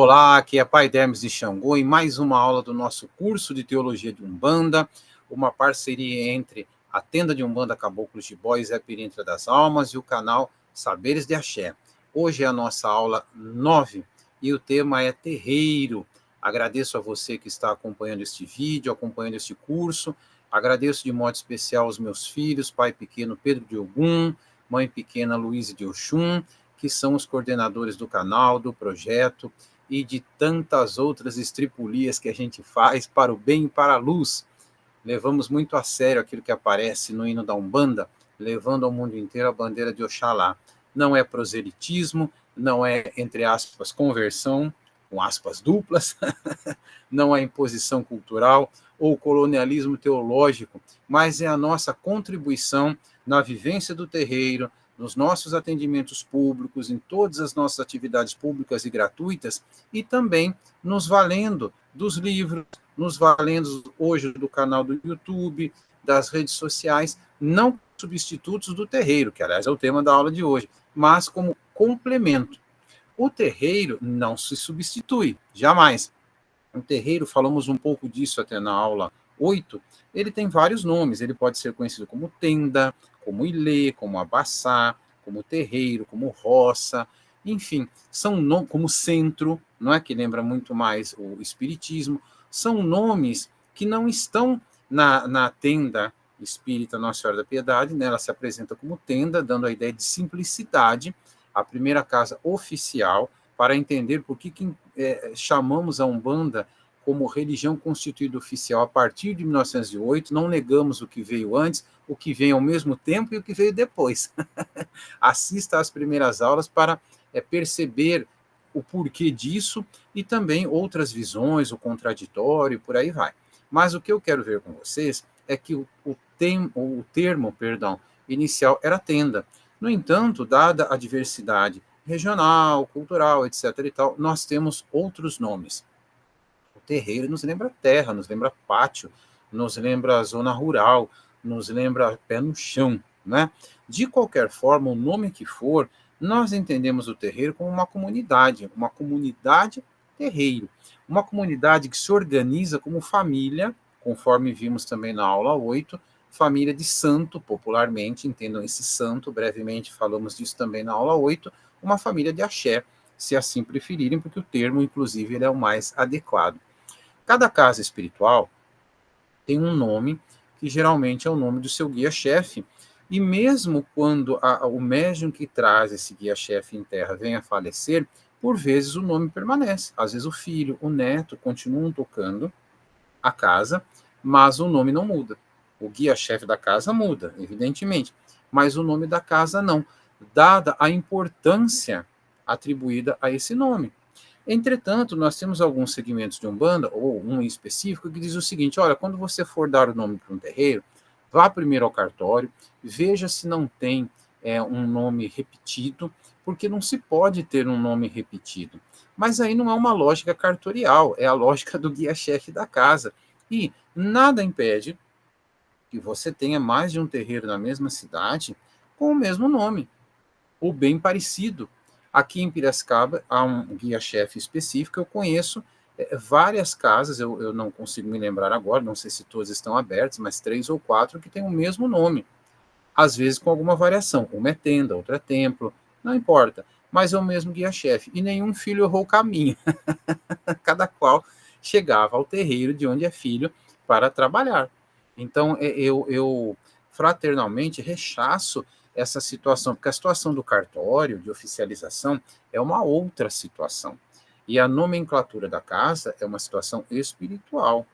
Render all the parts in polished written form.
Olá, aqui é Pai Dermes de Xangô e mais uma aula do nosso curso de Teologia de Umbanda, uma parceria entre a Tenda de Umbanda Caboclos de Bó e Zé Pirintra das Almas e o canal Saberes de Axé. Hoje é a nossa aula 9 e o tema é terreiro. Agradeço a você que está acompanhando este vídeo, acompanhando este curso. Agradeço de modo especial aos meus filhos, pai pequeno Pedro de Ogum, mãe pequena Luísa de Oxum, que são os coordenadores do canal, do projeto, e de tantas outras estripulias que a gente faz para o bem e para a luz. Levamos muito a sério aquilo que aparece no hino da Umbanda, levando ao mundo inteiro a bandeira de Oxalá. Não é proselitismo, não é, entre aspas, conversão, com aspas duplas, não é imposição cultural ou colonialismo teológico, mas é a nossa contribuição na vivência do terreiro, nos nossos atendimentos públicos, em todas as nossas atividades públicas e gratuitas, e também nos valendo dos livros, nos valendo hoje do canal do YouTube, das redes sociais, não substitutos do terreiro, que aliás é o tema da aula de hoje, mas como complemento. O terreiro não se substitui, jamais. O terreiro, falamos um pouco disso até na aula 8, ele tem vários nomes, ele pode ser conhecido como tenda, como ilê, como abaçá, como terreiro, como roça, enfim, são como centro, não é, que lembra muito mais o espiritismo, são nomes que não estão na tenda espírita Nossa Senhora da Piedade, né? Ela se apresenta como tenda, dando a ideia de simplicidade, a primeira casa oficial, para entender por que chamamos a Umbanda como religião constituída oficial a partir de 1908, não negamos o que veio antes, o que vem ao mesmo tempo e o que veio depois. Assista às primeiras aulas para perceber o porquê disso e também outras visões, o contraditório, por aí vai. Mas o que eu quero ver com vocês é que o termo inicial era tenda. No entanto, dada a diversidade regional, cultural, etc. e tal, nós temos outros nomes. O terreiro nos lembra terra, nos lembra pátio, nos lembra zona rural, nos lembra pé no chão, né? De qualquer forma, o nome que for, nós entendemos o terreiro como uma comunidade terreiro, uma comunidade que se organiza como família, conforme vimos também na aula 8, família de santo, popularmente, entendam esse santo, brevemente falamos disso também na aula 8, uma família de axé, se assim preferirem, porque o termo, inclusive, ele é o mais adequado. Cada casa espiritual tem um nome, que geralmente é o nome do seu guia-chefe, e mesmo quando o médium que traz esse guia-chefe em terra vem a falecer, por vezes o nome permanece. Às vezes o filho, o neto continuam tocando a casa, mas o nome não muda. O guia-chefe da casa muda, evidentemente, mas o nome da casa não, dada a importância atribuída a esse nome. Entretanto, nós temos alguns segmentos de Umbanda, ou um em específico, que diz o seguinte: olha, quando você for dar o nome para um terreiro, vá primeiro ao cartório, veja se não tem um nome repetido, porque não se pode ter um nome repetido. Mas aí não é uma lógica cartorial, é a lógica do guia-chefe da casa. E nada impede que você tenha mais de um terreiro na mesma cidade com o mesmo nome, ou bem parecido. Aqui em Piracicaba há um guia-chefe específico, eu conheço várias casas, eu não consigo me lembrar agora, não sei se todas estão abertas, mas 3 ou 4 que têm o mesmo nome, às vezes com alguma variação, uma é tenda, outra é templo, não importa, mas é o mesmo guia-chefe, e nenhum filho errou o caminho, cada qual chegava ao terreiro de onde é filho para trabalhar. Então, eu fraternalmente rechaço essa situação, porque a situação do cartório, de oficialização, é uma outra situação. E a nomenclatura da casa é uma situação espiritual,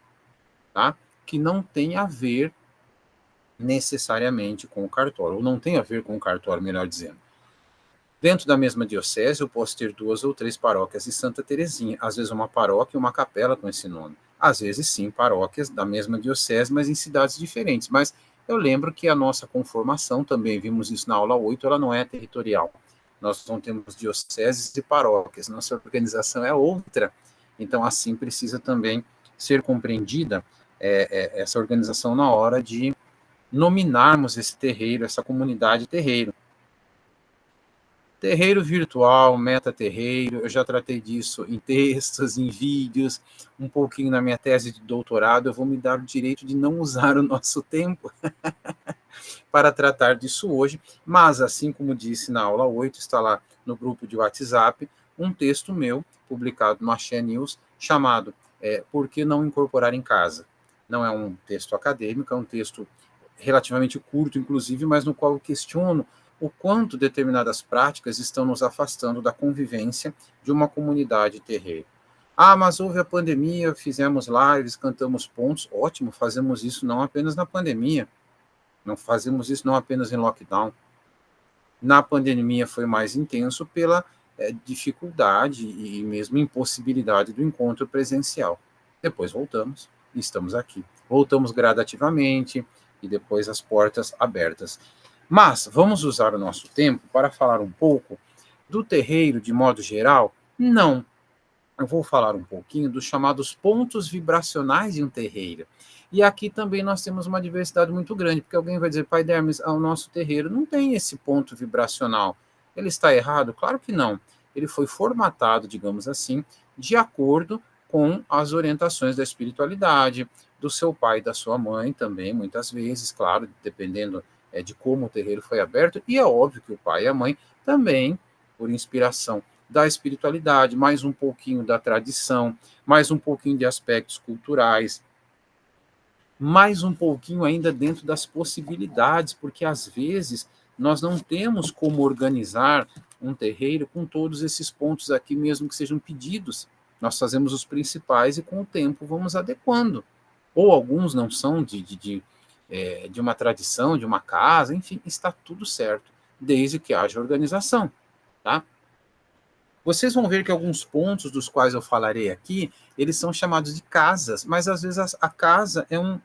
tá? Que não tem a ver necessariamente com o cartório, ou não tem a ver com o cartório, melhor dizendo. Dentro da mesma diocese, eu posso ter 2 ou 3 paróquias de Santa Terezinha, às vezes uma paróquia e uma capela com esse nome. Às vezes, sim, paróquias da mesma diocese, mas em cidades diferentes. Mas eu lembro que a nossa conformação, também vimos isso na aula 8, ela não é territorial. Nós não temos dioceses e paróquias, nossa organização é outra. Então, assim, precisa também ser compreendida essa organização na hora de nominarmos esse terreiro, essa comunidade terreiro. Terreiro virtual, meta-terreiro, eu já tratei disso em textos, em vídeos, um pouquinho na minha tese de doutorado. Eu vou me dar o direito de não usar o nosso tempo para tratar disso hoje, mas, assim como disse na aula 8, está lá no grupo de WhatsApp, um texto meu, publicado no Axé News, chamado Por que não incorporar em casa? Não é um texto acadêmico, é um texto relativamente curto, inclusive, mas no qual eu questiono o quanto determinadas práticas estão nos afastando da convivência de uma comunidade terreira. Ah, mas houve a pandemia, fizemos lives, cantamos pontos. Ótimo, fazemos isso não apenas na pandemia, não fazemos isso não apenas em lockdown. Na pandemia foi mais intenso pela dificuldade e mesmo impossibilidade do encontro presencial. Depois voltamos e estamos aqui. Voltamos gradativamente e depois as portas abertas. Mas vamos usar o nosso tempo para falar um pouco do terreiro de modo geral? Não. Eu vou falar um pouquinho dos chamados pontos vibracionais de um terreiro. E aqui também nós temos uma diversidade muito grande, porque alguém vai dizer, Pai Dermes, o nosso terreiro não tem esse ponto vibracional. Ele está errado? Claro que não. Ele foi formatado, digamos assim, de acordo com as orientações da espiritualidade, do seu pai e da sua mãe também, muitas vezes, claro, dependendo de como o terreiro foi aberto. E é óbvio que o pai e a mãe também, por inspiração da espiritualidade, mais um pouquinho da tradição, mais um pouquinho de aspectos culturais, mais um pouquinho ainda dentro das possibilidades, porque às vezes nós não temos como organizar um terreiro com todos esses pontos aqui, mesmo que sejam pedidos. Nós fazemos os principais e com o tempo vamos adequando. Ou alguns não são de uma tradição, de uma casa, enfim, está tudo certo, desde que haja organização, tá? Vocês vão ver que alguns pontos dos quais eu falarei aqui, eles são chamados de casas, mas às vezes a casa é um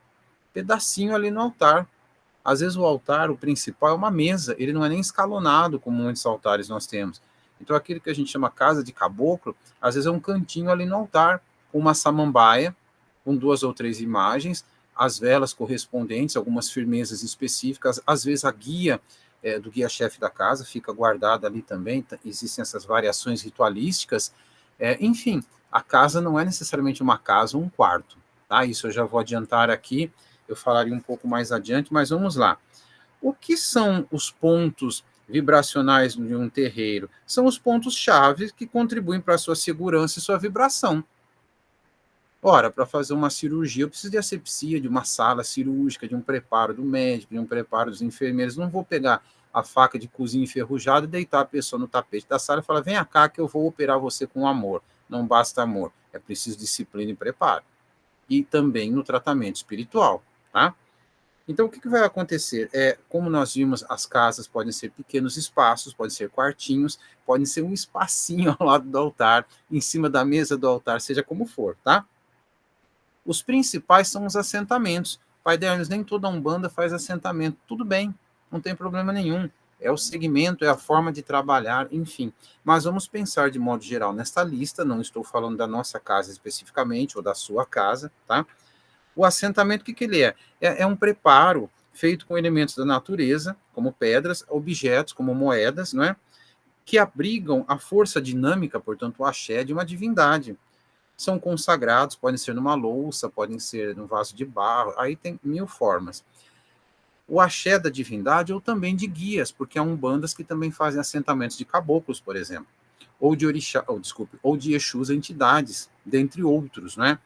pedacinho ali no altar. Às vezes o altar, o principal, é uma mesa, ele não é nem escalonado, como muitos altares nós temos. Então aquilo que a gente chama casa de caboclo, às vezes é um cantinho ali no altar, com uma samambaia, com 2 ou 3 imagens, as velas correspondentes, algumas firmezas específicas, às vezes a guia do guia-chefe da casa fica guardada ali também, existem essas variações ritualísticas, enfim, a casa não é necessariamente uma casa ou um quarto, tá? Isso eu já vou adiantar aqui, eu falaria um pouco mais adiante, mas vamos lá. O que são os pontos vibracionais de um terreiro? São os pontos-chave que contribuem para a sua segurança e sua vibração. Ora, para fazer uma cirurgia, eu preciso de asepsia, de uma sala cirúrgica, de um preparo do médico, de um preparo dos enfermeiros. Não vou pegar a faca de cozinha enferrujada e deitar a pessoa no tapete da sala e falar, vem cá que eu vou operar você com amor. Não basta amor, é preciso disciplina e preparo. E também no tratamento espiritual, tá? Então, o que vai acontecer? Como nós vimos, as casas podem ser pequenos espaços, podem ser quartinhos, podem ser um espacinho ao lado do altar, em cima da mesa do altar, seja como for, tá? Os principais são os assentamentos. Pai Dermes, nem toda Umbanda faz assentamento. Tudo bem, não tem problema nenhum. É o segmento, é a forma de trabalhar, enfim. Mas vamos pensar de modo geral nesta lista, não estou falando da nossa casa especificamente, ou da sua casa, tá? O assentamento, o que ele é? É um preparo feito com elementos da natureza, como pedras, objetos, como moedas, não é? Que abrigam a força dinâmica, portanto, o axé de uma divindade. São consagrados, podem ser numa louça, podem ser num vaso de barro, aí tem 1000 formas. O axé da divindade ou também de guias, porque há umbandas que também fazem assentamentos de caboclos, por exemplo, ou de orixá, ou de exus entidades, dentre outros, né?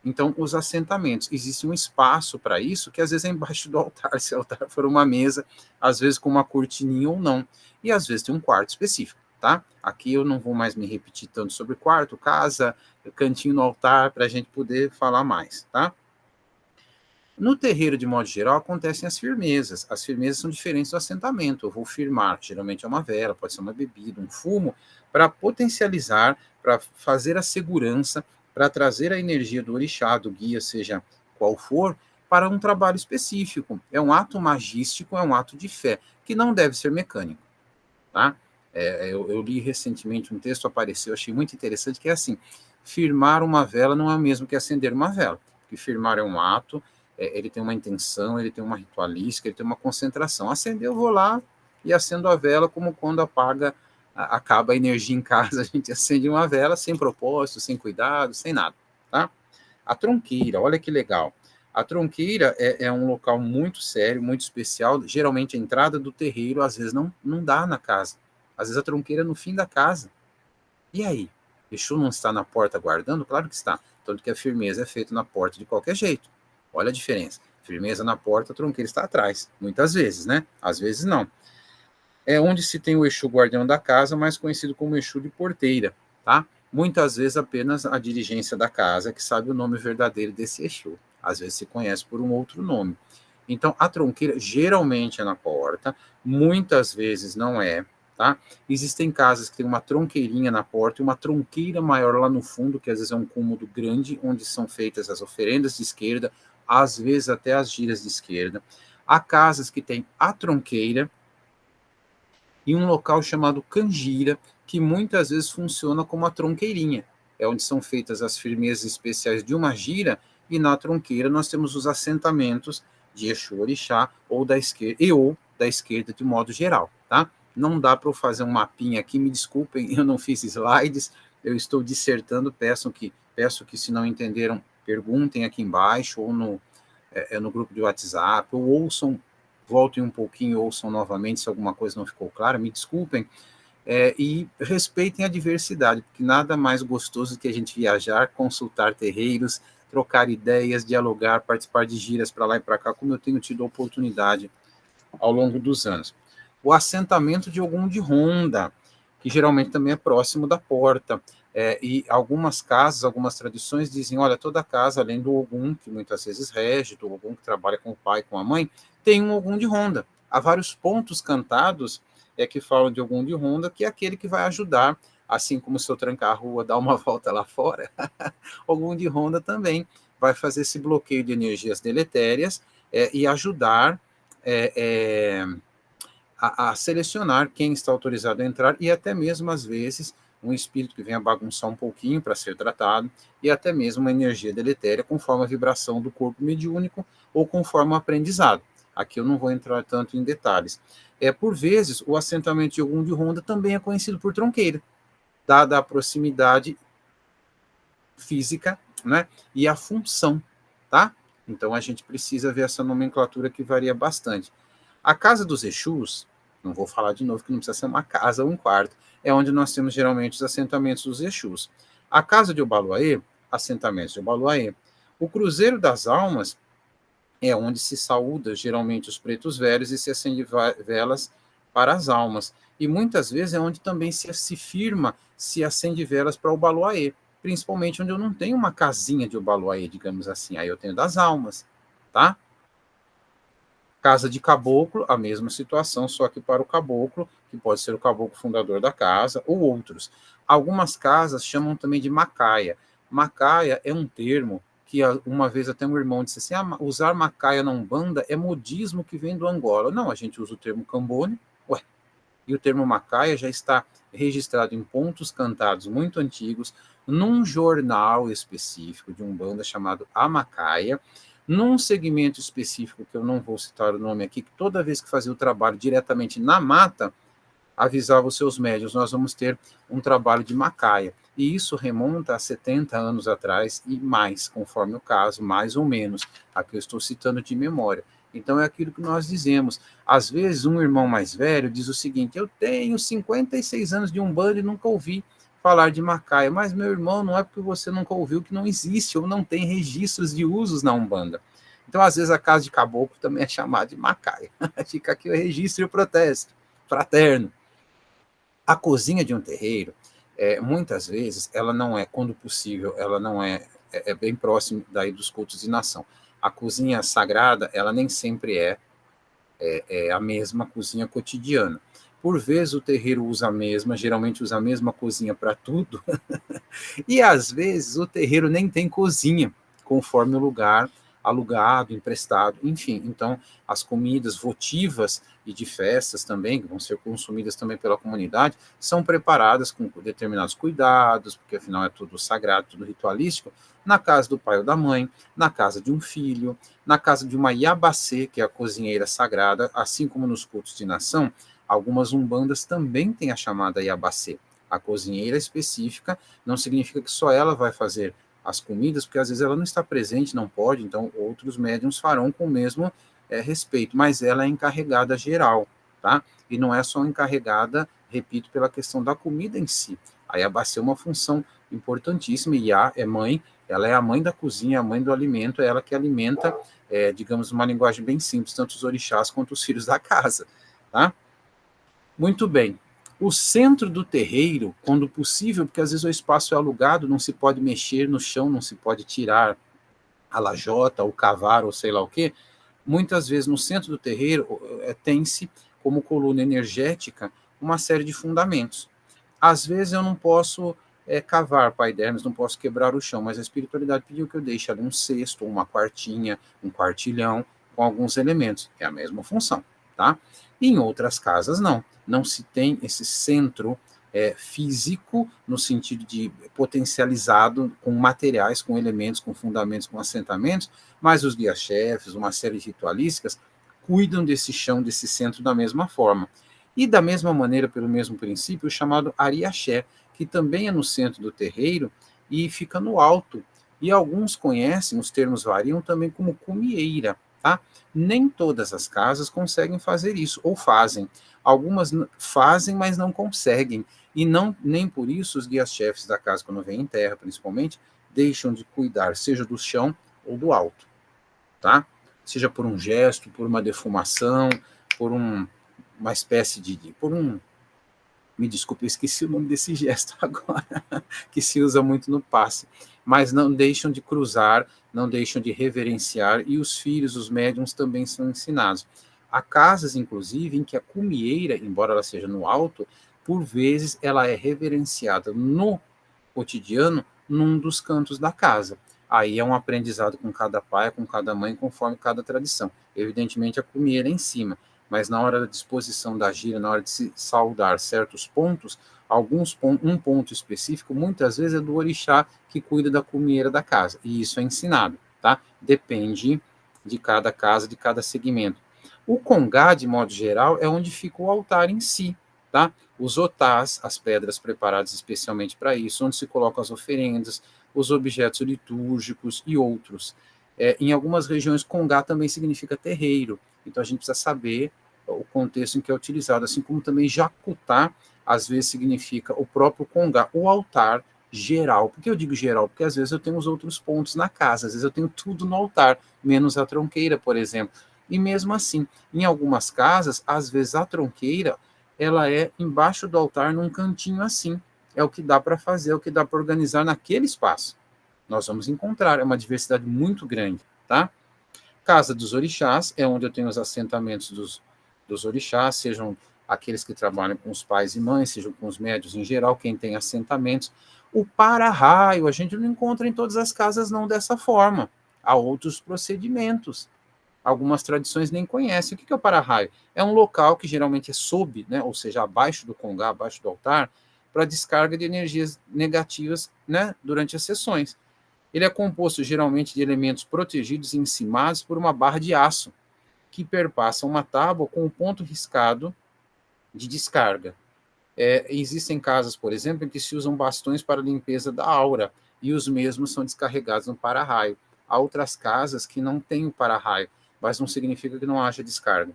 Então, os assentamentos, existe um espaço para isso, que às vezes é embaixo do altar, se o altar for uma mesa, às vezes com uma cortininha ou não, e às vezes tem um quarto específico, tá? Aqui eu não vou mais me repetir tanto sobre quarto, casa, cantinho no altar, para a gente poder falar mais, tá? No terreiro, de modo geral, acontecem as firmezas. As firmezas são diferentes do assentamento. Eu vou firmar, geralmente é uma vela, pode ser uma bebida, um fumo, para potencializar, para fazer a segurança, para trazer a energia do orixá, do guia, seja qual for, para um trabalho específico. É um ato magístico, é um ato de fé, que não deve ser mecânico, tá? Eu li recentemente um texto, apareceu, achei muito interessante, que é assim, firmar uma vela não é o mesmo que acender uma vela, porque firmar é um ato, ele tem uma intenção, ele tem uma ritualística, ele tem uma concentração. Acender, eu vou lá e acendo a vela como quando apaga acaba a energia em casa, a gente acende uma vela sem propósito, sem cuidado, sem nada, tá? A tronqueira, olha que legal. A tronqueira é um local muito sério, muito especial. Geralmente a entrada do terreiro, às vezes, não dá na casa. Às vezes a tronqueira é no fim da casa. E aí? Exu não está na porta guardando? Claro que está. Tanto que a firmeza é feita na porta de qualquer jeito. Olha a diferença. Firmeza na porta, a tronqueira está atrás. Muitas vezes, né? Às vezes não. É onde se tem o Exu guardião da casa, mais conhecido como Exu de porteira, tá? Muitas vezes apenas a dirigência da casa que sabe o nome verdadeiro desse Exu. Às vezes se conhece por um outro nome. Então, a tronqueira geralmente é na porta, muitas vezes não é, tá? Existem casas que tem uma tronqueirinha na porta e uma tronqueira maior lá no fundo, que às vezes é um cômodo grande, onde são feitas as oferendas de esquerda, às vezes até as giras de esquerda. Há casas que têm a tronqueira e um local chamado canjira, que muitas vezes funciona como a tronqueirinha. É onde são feitas as firmezas especiais de uma gira, e na tronqueira nós temos os assentamentos de Exu Orixá ou da esquerda de modo geral, tá? Não dá para eu fazer um mapinha aqui, me desculpem, eu não fiz slides, eu estou dissertando, peço que se não entenderam, perguntem aqui embaixo ou no grupo de WhatsApp, ou ouçam, voltem um pouquinho, ouçam novamente se alguma coisa não ficou clara, me desculpem, e respeitem a diversidade, porque nada mais gostoso do que a gente viajar, consultar terreiros, trocar ideias, dialogar, participar de giras para lá e para cá, como eu tenho tido a oportunidade ao longo dos anos. O assentamento de Ogum de Ronda, que geralmente também é próximo da porta, e algumas casas, algumas tradições dizem, olha, toda casa, além do Ogum, que muitas vezes rege, do Ogum que trabalha com o pai, com a mãe, tem um Ogum de Ronda. Há vários pontos cantados que falam de Ogum de Ronda, que é aquele que vai ajudar, assim como se eu trancar a rua, dar uma volta lá fora, Ogum de Ronda também vai fazer esse bloqueio de energias deletérias e ajudar a selecionar quem está autorizado a entrar e até mesmo, às vezes, um espírito que venha bagunçar um pouquinho para ser tratado e até mesmo uma energia deletéria conforme a vibração do corpo mediúnico ou conforme o aprendizado. Aqui eu não vou entrar tanto em detalhes. Por vezes, o assentamento de Ogum de Ronda também é conhecido por tronqueira, dada a proximidade física, né, e a função, tá? Então a gente precisa ver essa nomenclatura que varia bastante. A casa dos Exus, não vou falar de novo que não precisa ser uma casa ou um quarto, é onde nós temos geralmente os assentamentos dos Exus. A casa de Obaluaê, assentamentos de Obaluaê. O Cruzeiro das Almas é onde se saúda geralmente os pretos velhos e se acende velas para as almas. E muitas vezes é onde também se firma, se acende velas para o Obaluaê, principalmente onde eu não tenho uma casinha de Obaluaê, digamos assim, aí eu tenho das almas, tá? Casa de caboclo, a mesma situação, só que para o caboclo, que pode ser o caboclo fundador da casa, ou outros. Algumas casas chamam também de macaia. Macaia é um termo que uma vez até um irmão disse assim, usar macaia na Umbanda é modismo que vem do Angola. Não, a gente usa o termo cambone, e o termo macaia já está registrado em pontos cantados muito antigos, num jornal específico de Umbanda chamado A Macaia, num segmento específico, que eu não vou citar o nome aqui, que toda vez que fazia o trabalho diretamente na mata, avisava os seus médios, nós vamos ter um trabalho de macaia. E isso remonta a 70 anos atrás e mais, conforme o caso, mais ou menos. Aqui eu estou citando de memória. Então é aquilo que nós dizemos. Às vezes um irmão mais velho diz o seguinte, eu tenho 56 anos de Umbanda e nunca ouvi falar de macaia, mas meu irmão, não é porque você nunca ouviu que não existe ou não tem registros de usos na Umbanda. Então, às vezes, a casa de caboclo também é chamada de macaia. Fica aqui o registro e o protesto fraterno. A cozinha de um terreiro, muitas vezes, ela não é, quando possível, ela não é bem próximo daí dos cultos de nação. A cozinha sagrada, ela nem sempre é a mesma cozinha cotidiana. Por vezes o terreiro usa a mesma, geralmente usa a mesma cozinha para tudo, e às vezes o terreiro nem tem cozinha, conforme o lugar alugado, emprestado, enfim. Então, as comidas votivas e de festas também, que vão ser consumidas também pela comunidade, são preparadas com determinados cuidados, porque afinal é tudo sagrado, tudo ritualístico, na casa do pai ou da mãe, na casa de um filho, na casa de uma Iabacê, que é a cozinheira sagrada, assim como nos cultos de nação, Algumas umbandas também têm a chamada Iabacê. A cozinheira específica não significa que só ela vai fazer as comidas, porque às vezes ela não está presente, não pode, então outros médiums farão com o mesmo respeito, mas ela é encarregada geral, tá? E não é só encarregada, repito, pela questão da comida em si. A Iabacê é uma função importantíssima, e Iá é mãe, ela é a mãe da cozinha, a mãe do alimento, é ela que alimenta, digamos, uma linguagem bem simples, tanto os orixás quanto os filhos da casa, tá? Muito bem. O centro do terreiro, quando possível, porque às vezes o espaço é alugado, não se pode mexer no chão, não se pode tirar a lajota, o cavar, ou sei lá o quê, muitas vezes no centro do terreiro tem-se como coluna energética uma série de fundamentos. Às vezes eu não posso cavar, Pai Dermes, não posso quebrar o chão, mas a espiritualidade pediu que eu deixe ali um cesto, uma quartinha, um quartilhão, com alguns elementos. É a mesma função, tá? E em outras casas, não. Não se tem esse centro físico, no sentido de potencializado com materiais, com elementos, com fundamentos, com assentamentos, mas os guia-chefes, uma série de ritualísticas, cuidam desse chão, desse centro da mesma forma. E da mesma maneira, pelo mesmo princípio, o chamado ariaxé, que também é no centro do terreiro e fica no alto. E alguns conhecem, os termos variam também como cumieira, tá? Nem todas as casas conseguem fazer isso, ou fazem. Algumas fazem, mas não conseguem. E não, nem por isso os guias-chefes da casa, quando vêm em terra, principalmente, deixam de cuidar, seja do chão ou do alto, tá? Seja por um gesto, por uma defumação, por uma espécie por um... Me desculpe, eu esqueci o nome desse gesto agora, que se usa muito no passe. Mas não deixam de cruzar, não deixam de reverenciar, e os filhos, os médiums, também são ensinados. Há casas, inclusive, em que a cumieira, embora ela seja no alto, por vezes ela é reverenciada no cotidiano, num dos cantos da casa. Aí é um aprendizado com cada pai, com cada mãe, conforme cada tradição. Evidentemente, a cumieira é em cima, mas na hora da disposição da gira, na hora de se saudar certos pontos, um ponto específico, muitas vezes é do orixá que cuida da cumieira da casa, e isso é ensinado, tá? Depende de cada casa, de cada segmento. O congá, de modo geral, é onde fica o altar em si, tá? Os otás, as pedras preparadas especialmente para isso, onde se colocam as oferendas, os objetos litúrgicos e outros. Em algumas regiões, congá também significa terreiro, então a gente precisa saber o contexto em que é utilizado, assim como também jacutá, às vezes significa o próprio congá, o altar geral. Por que eu digo geral? Porque às vezes eu tenho os outros pontos na casa, às vezes eu tenho tudo no altar, menos a tronqueira, por exemplo. E mesmo assim, em algumas casas, às vezes a tronqueira, ela é embaixo do altar, num cantinho assim. É o que dá para fazer, é o que dá para organizar naquele espaço. Nós vamos encontrar, é uma diversidade muito grande, tá? Casa dos orixás é onde eu tenho os assentamentos dos orixás, sejam aqueles que trabalham com os pais e mães, sejam com os médios em geral, quem tem assentamentos. O para-raio, a gente não encontra em todas as casas não dessa forma. Há outros procedimentos. Algumas tradições nem conhecem. O que é o para-raio? É um local que geralmente é sob, né, ou seja, abaixo do congá, abaixo do altar, para descarga de energias negativas, né, durante as sessões. Ele é composto geralmente de elementos protegidos e encimados por uma barra de aço, que perpassa uma tábua com um ponto riscado de descarga. Existem casas, por exemplo, em que se usam bastões para limpeza da aura, e os mesmos são descarregados no para-raio. Há outras casas que não têm o para-raio, mas não significa que não haja descarga.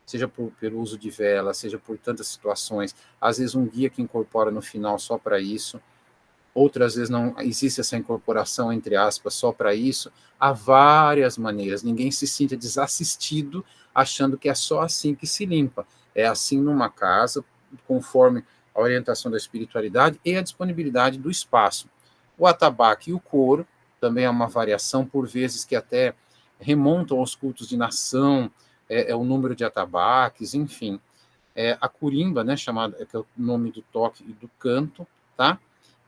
Seja pelo uso de vela, seja por tantas situações. Às vezes um guia que incorpora no final só para isso, outras vezes não existe essa incorporação, entre aspas, só para isso. Há várias maneiras. Ninguém se sinta desassistido achando que é só assim que se limpa. É assim numa casa, conforme a orientação da espiritualidade e a disponibilidade do espaço. O atabaque e o couro também é uma variação, por vezes que até remontam aos cultos de nação, o número de atabaques, enfim. A curimba, né, chamada, que é o nome do toque e do canto, tá?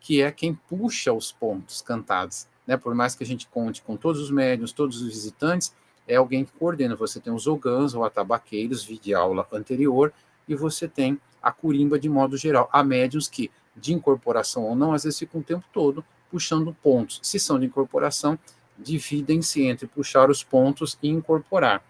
Que é quem puxa os pontos cantados, né? Por mais que a gente conte com todos os médiuns, todos os visitantes, é alguém que coordena. Você tem os ogãs ou atabaqueiros, de aula anterior, e você tem a curimba de modo geral. Há médiuns que, de incorporação ou não, às vezes ficam o tempo todo puxando pontos. Se são de incorporação, dividem-se entre puxar os pontos e incorporar.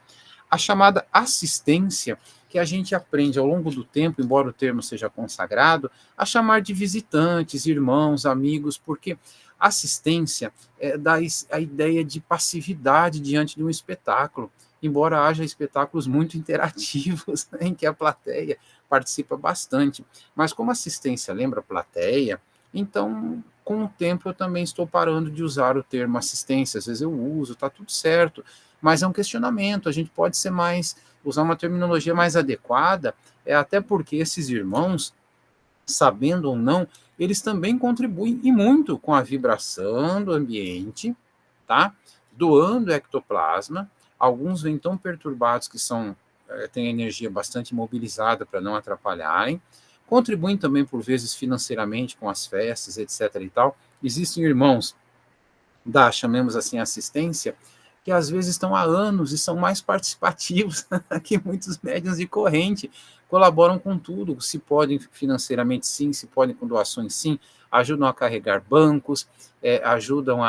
A chamada assistência que a gente aprende ao longo do tempo, embora o termo seja consagrado, a chamar de visitantes, irmãos, amigos, porque assistência dá a ideia de passividade diante de um espetáculo, embora haja espetáculos muito interativos, né, em que a plateia participa bastante. Mas como assistência lembra plateia, então, com o tempo, eu também estou parando de usar o termo assistência. Às vezes eu uso, está tudo certo, mas é um questionamento. A gente pode ser mais, usar uma terminologia mais adequada, até porque esses irmãos, sabendo ou não, eles também contribuem e muito com a vibração do ambiente, tá? Doando ectoplasma. Alguns vêm tão perturbados que têm energia bastante mobilizada para não atrapalharem. Contribuem também, por vezes, financeiramente com as festas, etc. e tal. Existem irmãos chamemos assim, assistência, que às vezes estão há anos e são mais participativos que muitos médiuns de corrente, colaboram com tudo, se podem financeiramente sim, se podem com doações sim, ajudam a carregar bancos, ajudam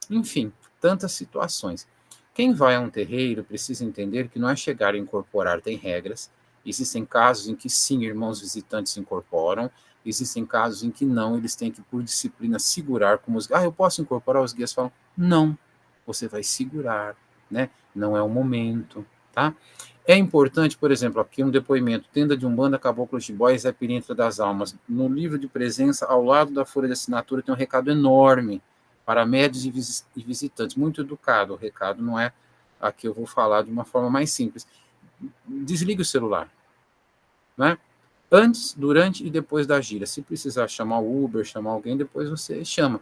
enfim, tantas situações. Quem vai a um terreiro precisa entender que não é chegar a incorporar, tem regras. Existem casos em que sim, irmãos visitantes se incorporam, existem casos em que não, eles têm que, por disciplina, segurar como os... eu posso incorporar? Os guias falam, não, você vai segurar, né? Não é o momento, tá? É importante, por exemplo, aqui um depoimento, Tenda de Umbanda, Caboclos de Bois, é Pirintra das Almas. No livro de presença, ao lado da folha de assinatura, tem um recado enorme para médios e visitantes, muito educado. O recado não é aqui, eu vou falar de uma forma mais simples. Desligue o celular, né? Antes, durante e depois da gira. Se precisar chamar o Uber, chamar alguém, depois você chama.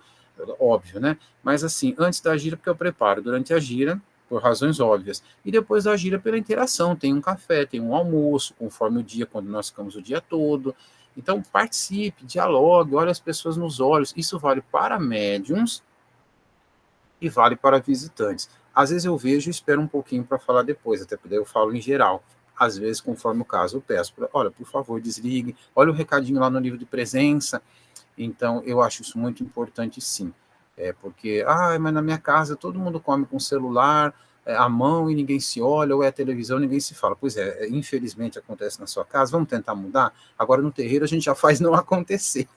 Óbvio, né? Mas assim, antes da gira, porque eu preparo. Durante a gira, por razões óbvias. E depois da gira, pela interação. Tem um café, tem um almoço, conforme o dia, quando nós ficamos o dia todo. Então, participe, dialogue, olhe as pessoas nos olhos. Isso vale para médiums e vale para visitantes. Às vezes eu vejo e espero um pouquinho para falar depois, até porque eu falo em geral. Às vezes, conforme o caso, eu peço, olha, por favor, desligue, olha o recadinho lá no livro de presença. Então, eu acho isso muito importante, sim. Porque, mas na minha casa todo mundo come com celular, à mão e ninguém se olha, ou é a televisão, ninguém se fala. Pois infelizmente acontece na sua casa, vamos tentar mudar? Agora no terreiro a gente já faz não acontecer.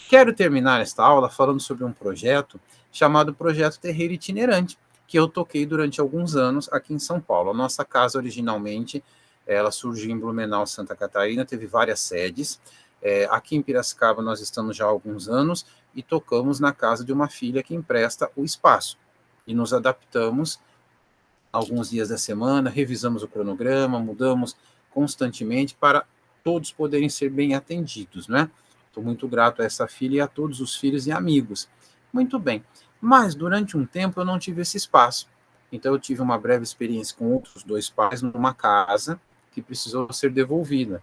Quero terminar esta aula falando sobre um projeto chamado Projeto Terreiro Itinerante, que eu toquei durante alguns anos aqui em São Paulo. A nossa casa, originalmente, ela surgiu em Blumenau, Santa Catarina, teve várias sedes. Aqui em Piracicaba nós estamos já há alguns anos e tocamos na casa de uma filha que empresta o espaço. E nos adaptamos alguns dias da semana, revisamos o cronograma, mudamos constantemente para todos poderem ser bem atendidos, né? Estou muito grato a essa filha e a todos os filhos e amigos. Muito bem. Mas, durante um tempo, eu não tive esse espaço. Então, eu tive uma breve experiência com outros 2 pais numa casa que precisou ser devolvida.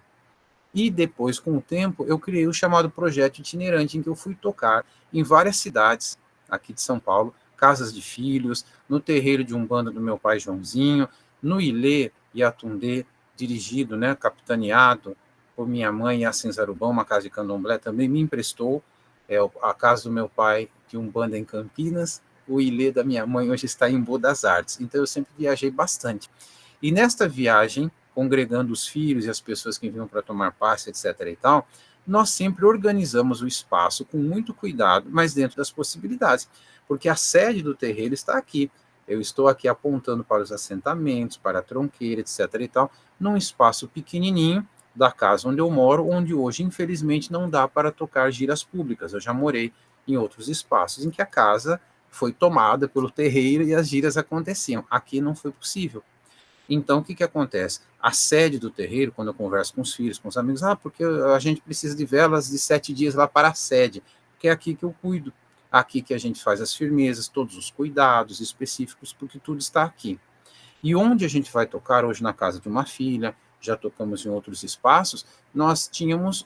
E depois, com o tempo, eu criei o chamado Projeto Itinerante, em que eu fui tocar em várias cidades aqui de São Paulo, casas de filhos, no terreiro de Umbanda do meu pai Joãozinho, no Ilê e Atundê, dirigido, né, capitaneado por minha mãe, Yacine Zarubão, uma casa de candomblé, também me emprestou, a casa do meu pai de Umbanda em Campinas, o Ilê da minha mãe hoje está em Boa das Artes, então eu sempre viajei bastante. E nesta viagem, congregando os filhos e as pessoas que vinham para tomar passe, etc. e tal, nós sempre organizamos o espaço com muito cuidado, mas dentro das possibilidades, porque a sede do terreiro está aqui. Eu estou aqui apontando para os assentamentos, para a tronqueira, etc. e tal, num espaço pequenininho da casa onde eu moro, onde hoje, infelizmente, não dá para tocar giras públicas. Eu já morei em outros espaços em que a casa foi tomada pelo terreiro e as giras aconteciam. Aqui não foi possível. Então, o que acontece? A sede do terreiro, quando eu converso com os filhos, com os amigos, porque a gente precisa de velas de 7 dias lá para a sede, que é aqui que eu cuido, aqui que a gente faz as firmezas, todos os cuidados específicos, porque tudo está aqui. E onde a gente vai tocar, hoje na casa de uma filha, já tocamos em outros espaços, nós tínhamos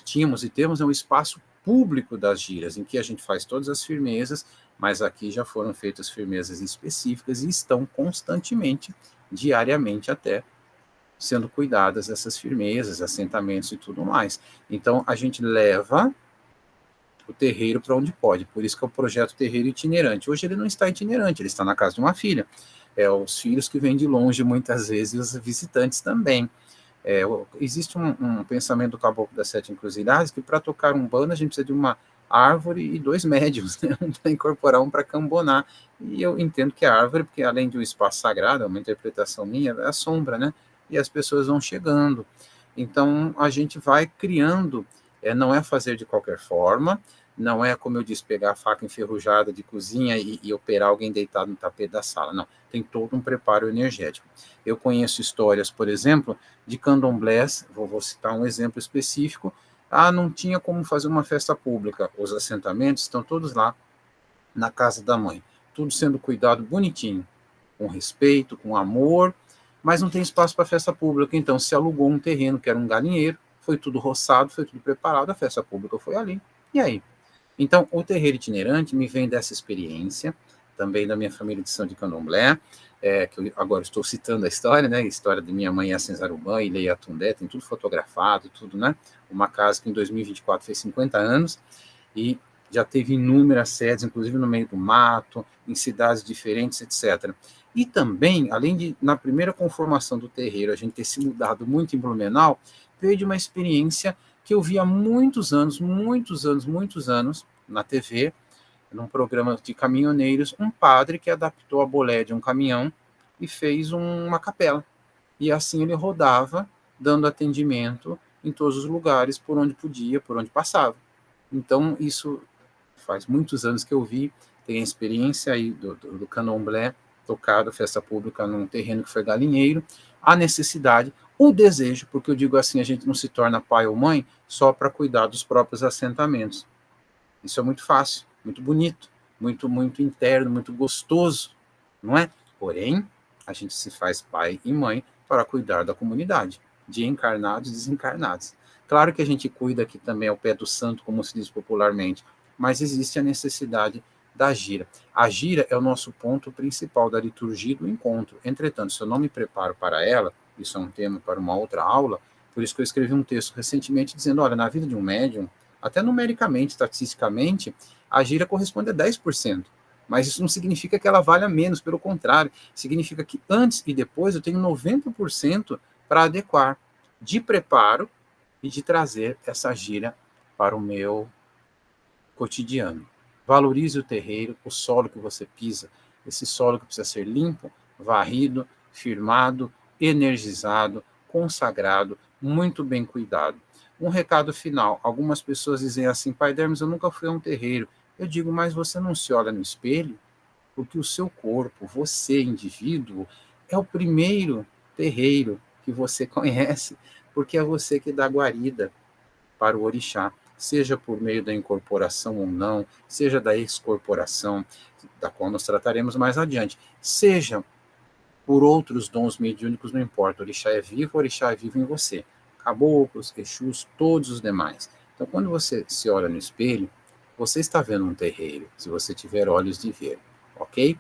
tínhamos e temos um espaço público das giras, em que a gente faz todas as firmezas, mas aqui já foram feitas firmezas específicas e estão constantemente, diariamente até, sendo cuidadas essas firmezas, assentamentos e tudo mais. Então, a gente leva o terreiro para onde pode. Por isso que é o projeto Terreiro Itinerante. Hoje ele não está itinerante, ele está na casa de uma filha. Os filhos que vêm de longe, muitas vezes, e os visitantes também. Existe um pensamento do Caboclo das Sete Encruzilhadas que para tocar umbanda a gente precisa de uma árvore e 2 médiums, né? Um para incorporar, um para cambonar. E eu entendo que a árvore, porque além de um espaço sagrado, é uma interpretação minha, é a sombra, né? E as pessoas vão chegando. Então a gente vai criando, não é fazer de qualquer forma, não é, como eu disse, pegar a faca enferrujada de cozinha e operar alguém deitado no tapete da sala, não. Tem todo um preparo energético. Eu conheço histórias, por exemplo, de candomblés, vou citar um exemplo específico. Não tinha como fazer uma festa pública. Os assentamentos estão todos lá na casa da mãe, tudo sendo cuidado bonitinho, com respeito, com amor, mas não tem espaço para festa pública. Então se alugou um terreno que era um galinheiro, foi tudo roçado, foi tudo preparado, a festa pública foi ali. E aí? Então o terreiro itinerante me vem dessa experiência, também da minha família de São de Candomblé, que eu agora estou citando a história, né? A história de minha mãe Yacen Zarubã e Leia Tundé, tem tudo fotografado, tudo, né? Uma casa que em 2024 fez 50 anos e já teve inúmeras sedes, inclusive no meio do mato, em cidades diferentes, etc. E também, além de, na primeira conformação do terreiro, a gente ter se mudado muito em Blumenau, veio de uma experiência que eu vi há muitos anos, na TV, num programa de caminhoneiros, um padre que adaptou a bolé de um caminhão e fez uma capela. E assim ele rodava, dando atendimento em todos os lugares, por onde podia, por onde passava. Então, isso faz muitos anos que eu vi, tem a experiência aí do candomblé, tocado, festa pública num terreno que foi galinheiro, a necessidade, o desejo, porque eu digo assim, a gente não se torna pai ou mãe só para cuidar dos próprios assentamentos. Isso é muito fácil, muito bonito, muito interno, muito gostoso, não é? Porém, a gente se faz pai e mãe para cuidar da comunidade, de encarnados e desencarnados. Claro que a gente cuida aqui também ao pé do santo, como se diz popularmente, mas existe a necessidade da gira. A gira é o nosso ponto principal da liturgia do encontro. Entretanto, se eu não me preparo para ela, isso é um tema para uma outra aula, por isso que eu escrevi um texto recentemente dizendo, olha, na vida de um médium, até numericamente, estatisticamente, a gira corresponde a 10%. Mas isso não significa que ela valha menos, pelo contrário, significa que antes e depois eu tenho 90% para adequar de preparo e de trazer essa gira para o meu cotidiano. Valorize o terreiro, o solo que você pisa, esse solo que precisa ser limpo, varrido, firmado, energizado, consagrado, muito bem cuidado. Um recado final, algumas pessoas dizem assim, Pai Dermes, eu nunca fui a um terreiro. Eu digo, mas você não se olha no espelho? Porque o seu corpo, você, indivíduo, é o primeiro terreiro que você conhece, porque é você que dá guarida para o orixá, seja por meio da incorporação ou não, seja da excorporação, da qual nós trataremos mais adiante, seja por outros dons mediúnicos, não importa, o orixá é vivo em você, caboclos, exus, todos os demais. Então, quando você se olha no espelho, você está vendo um terreiro, se você tiver olhos de ver, ok?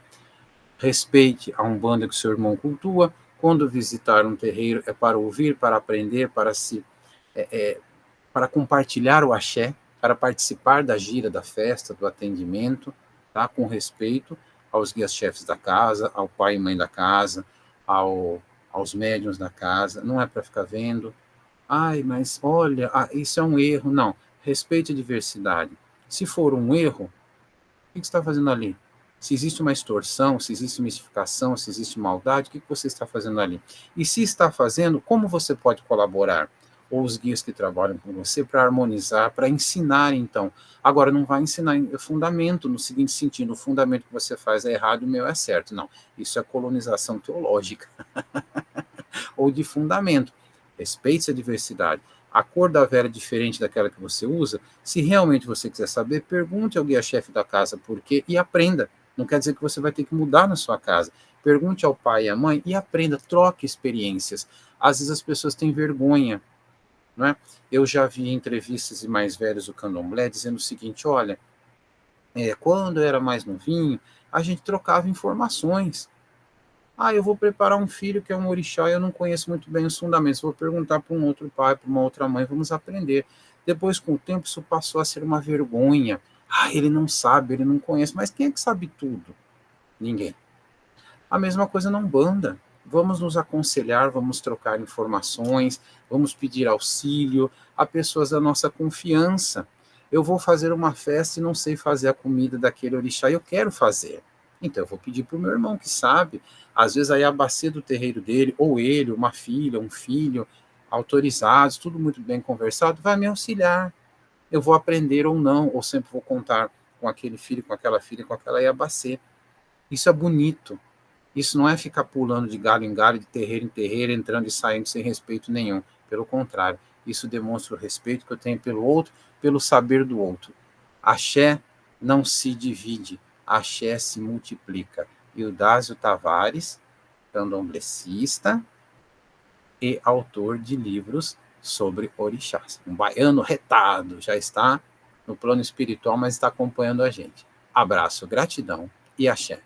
Respeite a umbanda que seu irmão cultua. Quando visitar um terreiro, é para ouvir, para aprender, para compartilhar o axé, para participar da gira, da festa, do atendimento, tá? Com respeito aos guias-chefes da casa, ao pai e mãe da casa, aos médiuns da casa. Não é para ficar vendo, mas olha, isso é um erro. Não, respeite a diversidade. Se for um erro, o que você está fazendo ali? Se existe uma extorsão, se existe mistificação, se existe maldade, o que você está fazendo ali? E se está fazendo, como você pode colaborar? Ou os guias que trabalham com você para harmonizar, para ensinar, então. Agora, não vai ensinar fundamento, no seguinte sentido, o fundamento que você faz é errado, o meu é certo. Não, isso é colonização teológica. Ou de fundamento. Respeite a diversidade. A cor da vela é diferente daquela que você usa. Se realmente você quiser saber, pergunte ao guia-chefe da casa por quê e aprenda. Não quer dizer que você vai ter que mudar na sua casa. Pergunte ao pai e à mãe e aprenda, troque experiências. Às vezes as pessoas têm vergonha, não é? Eu já vi entrevistas de mais velhos do candomblé dizendo o seguinte, olha, quando eu era mais novinho, a gente trocava informações. Eu vou preparar um filho que é um orixá e eu não conheço muito bem os fundamentos. Vou perguntar para um outro pai, para uma outra mãe, vamos aprender. Depois, com o tempo, isso passou a ser uma vergonha. Ah, ele não sabe, ele não conhece. Mas quem é que sabe tudo? Ninguém. A mesma coisa na Umbanda. Vamos nos aconselhar, vamos trocar informações, vamos pedir auxílio a pessoas da nossa confiança. Eu vou fazer uma festa e não sei fazer a comida daquele orixá, e eu quero fazer. Então eu vou pedir para o meu irmão que sabe. Às vezes aí a bacia do terreiro dele, ou ele, uma filha, um filho, autorizados, tudo muito bem conversado, vai me auxiliar. Eu vou aprender ou não, ou sempre vou contar com aquele filho, com aquela filha, com aquela Iabacê. Isso é bonito. Isso não é ficar pulando de galho em galho, de terreiro em terreiro, entrando e saindo sem respeito nenhum. Pelo contrário, isso demonstra o respeito que eu tenho pelo outro, pelo saber do outro. Axé não se divide, axé se multiplica. Eudásio Tavares, candomblecista e autor de livros sobre orixás. Um baiano retado, já está no plano espiritual, mas está acompanhando a gente. Abraço, gratidão e axé.